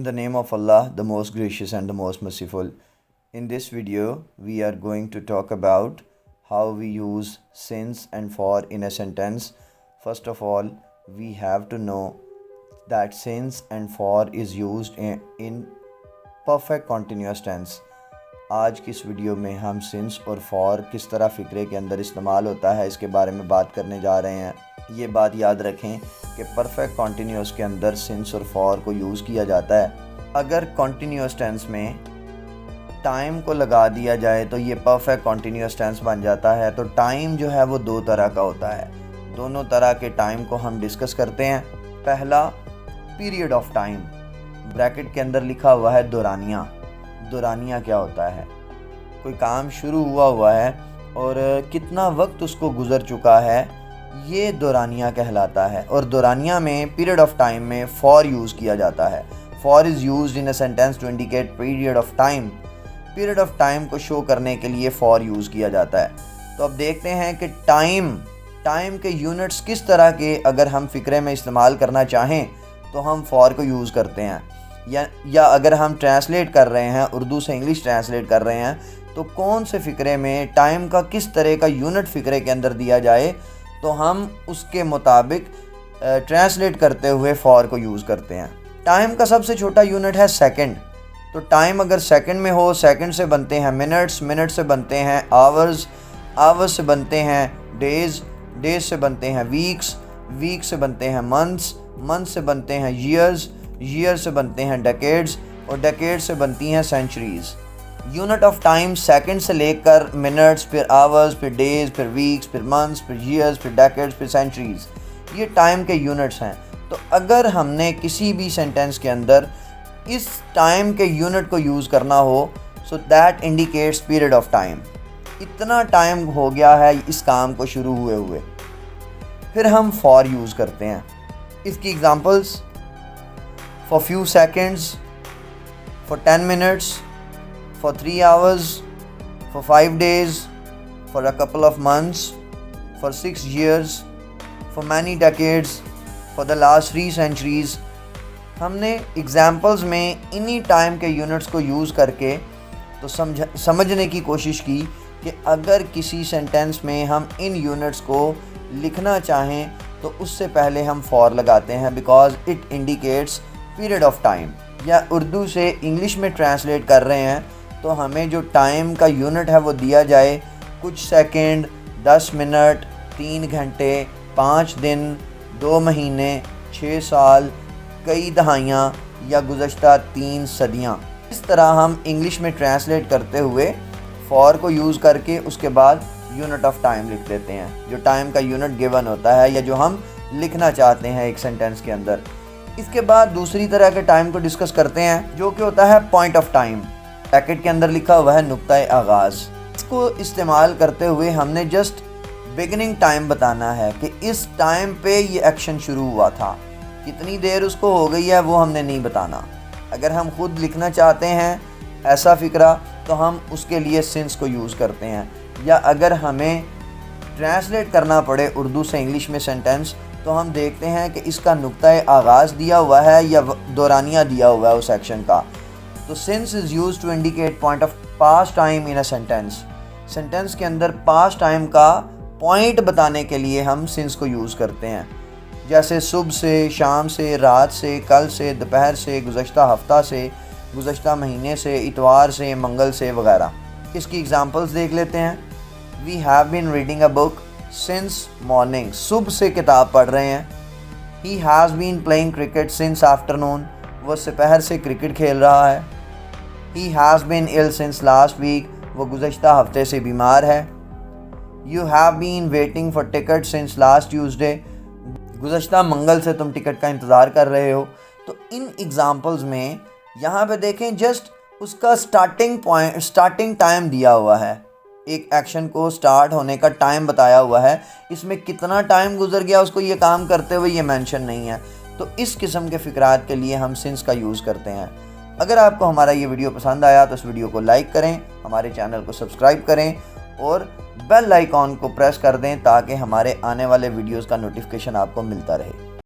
the name of Allah, the most gracious and the most merciful. In this video, we are going to talk about how we use since and for in a sentence. First of all, we have to know that since and for is used in perfect continuous tense. آج کی اس video میں ہم since اور for کس طرح فقرے کے اندر استعمال ہوتا ہے اس کے بارے میں بات کرنے جا رہے ہیں. یہ بات یاد رکھیں کہ پرفیکٹ کنٹینیوس کے اندر since اور for کو یوز کیا جاتا ہے. اگر کنٹینیوس ٹینس میں ٹائم کو لگا دیا جائے تو یہ پرفیکٹ کنٹینیوس ٹینس بن جاتا ہے. تو ٹائم جو ہے وہ دو طرح کا ہوتا ہے. دونوں طرح کے ٹائم کو ہم ڈسکس کرتے ہیں. پہلا پیریڈ آف ٹائم، بریکٹ کے اندر لکھا ہوا ہے دورانیہ. دورانیہ کیا ہوتا ہے؟ کوئی کام شروع ہوا ہے اور کتنا وقت اس کو گزر چکا ہے، یہ دورانیہ کہلاتا ہے. اور دورانیہ میں پیریڈ آف ٹائم میں فار یوز کیا جاتا ہے. For is used in a sentence to indicate period of time. Period of time کو شو کرنے کے لیے فار یوز کیا جاتا ہے. تو اب دیکھتے ہیں کہ ٹائم کے یونٹس کس طرح کے اگر ہم فقرے میں استعمال کرنا چاہیں تو ہم فار کو یوز کرتے ہیں، یا اگر ہم ٹرانسلیٹ کر رہے ہیں اردو سے انگلش ٹرانسلیٹ کر رہے ہیں تو کون سے فقرے میں ٹائم کا کس طرح کا یونٹ فقرے کے اندر دیا جائے تو ہم اس کے مطابق ٹرانسلیٹ کرتے ہوئے فار کو یوز کرتے ہیں. ٹائم کا سب سے چھوٹا یونٹ ہے سیکنڈ. تو ٹائم اگر سیکنڈ میں ہو، سیکنڈ سے بنتے ہیں منٹس، منٹ سے بنتے ہیں آورز، آورز سے بنتے ہیں ڈیز، ڈیز سے بنتے ہیں ویکس، ویک سے بنتے ہیں منتھس، منتھ سے بنتے ہیں ایئرز، ایئر سے بنتے ہیں ڈیکیڈز، اور ڈیکیڈ سے بنتی ہیں centuries. Unit of time second سے لے کر منٹس، پھر آورز، پھر ڈیز، پھر ویکس، پھر منتھس، پھر ایئرز، پھر ڈیکیڈز، پھر سینچریز. یہ ٹائم کے یونٹس ہیں. تو اگر ہم نے کسی بھی سینٹینس کے اندر اس ٹائم کے یونٹ کو یوز کرنا ہو so that indicates period of time. اتنا ٹائم ہو گیا ہے اس کام کو شروع ہوئے. پھر ہم فار یوز کرتے ہیں. اس کی examples: for few seconds, for 10 minutes, for 3 hours, for 5 days, for a couple of months, for 6 years, for many decades, for the last 3 centuries. ہم نے ایگزامپلز میں انہی ٹائم کے یونٹس کو یوز کر کے تو سمجھنے کی کوشش کی کہ اگر کسی سینٹینس میں ہم ان یونٹس کو لکھنا چاہیں تو اس سے پہلے ہم فار لگاتے ہیں because it indicates period of time. یا اردو سے انگلش میں ٹرانسلیٹ کر رہے ہیں تو ہمیں جو ٹائم کا یونٹ ہے وہ دیا جائے کچھ سیکنڈ، 10 منٹ، 3 گھنٹے، 5 دن، 2 مہینے، 6 سال، کئی دہائیاں یا گزشتہ 3 صدیاں. اس طرح ہم انگلش میں ٹرانسلیٹ کرتے ہوئے فار کو یوز کر کے اس کے بعد یونٹ آف ٹائم لکھ دیتے ہیں جو ٹائم کا یونٹ گیون ہوتا ہے یا جو ہم لکھنا چاہتے ہیں ایک سینٹینس کے اندر. اس کے بعد دوسری طرح کے ٹائم کو ڈسکس کرتے ہیں جو کہ ہوتا ہے پوائنٹ آف ٹائم. بیکٹ کے اندر لکھا ہوا ہے نقطۂ آغاز. اس کو استعمال کرتے ہوئے ہم نے جسٹ بگننگ ٹائم بتانا ہے کہ اس ٹائم پہ یہ ایکشن شروع ہوا تھا. کتنی دیر اس کو ہو گئی ہے وہ ہم نے نہیں بتانا. اگر ہم خود لکھنا چاہتے ہیں ایسا فقرہ تو ہم اس کے لیے سنس کو یوز کرتے ہیں. یا اگر ہمیں ٹرانسلیٹ کرنا پڑے اردو سے انگلش میں سینٹینس تو ہم دیکھتے ہیں کہ اس کا نقطۂ آغاز دیا ہوا ہے یا دورانیہ دیا ہوا ہے اس ایکشن کا. تو since is use to indicate point of past time in a sentence. Sentence کے اندر پاسٹ ٹائم کا پوائنٹ بتانے کے لیے ہم سنس کو یوز کرتے ہیں. جیسے صبح سے، شام سے، رات سے، کل سے، دوپہر سے، گزشتہ ہفتہ سے، گزشتہ مہینے سے، اتوار سے، منگل سے وغیرہ. اس کی ایگزامپلس دیکھ لیتے ہیں. We have been reading a book since morning. صبح سے کتاب پڑھ رہے ہیں. He has been playing cricket since afternoon. وہ دوپہر سے کرکٹ کھیل رہا ہے. He has been ill since last week. وہ گزشتہ ہفتے سے بیمار ہے. You have been waiting for ticket since last Tuesday. گزشتہ منگل سے تم ٹکٹ کا انتظار کر رہے ہو. تو ان ایگزامپلز میں یہاں پہ دیکھیں جسٹ اس کا سٹارٹنگ ٹائم دیا ہوا ہے. ایک ایکشن کو سٹارٹ ہونے کا ٹائم بتایا ہوا ہے. اس میں کتنا ٹائم گزر گیا اس کو یہ کام کرتے ہوئے یہ مینشن نہیں ہے. تو اس قسم کے فقرات کے لیے ہم سنس کا یوز کرتے ہیں. اگر آپ کو ہمارا یہ ویڈیو پسند آیا تو اس ویڈیو کو لائک کریں، ہمارے چینل کو سبسکرائب کریں اور بیل آئیکن کو پریس کر دیں تاکہ ہمارے آنے والے ویڈیوز کا نوٹیفیکیشن آپ کو ملتا رہے.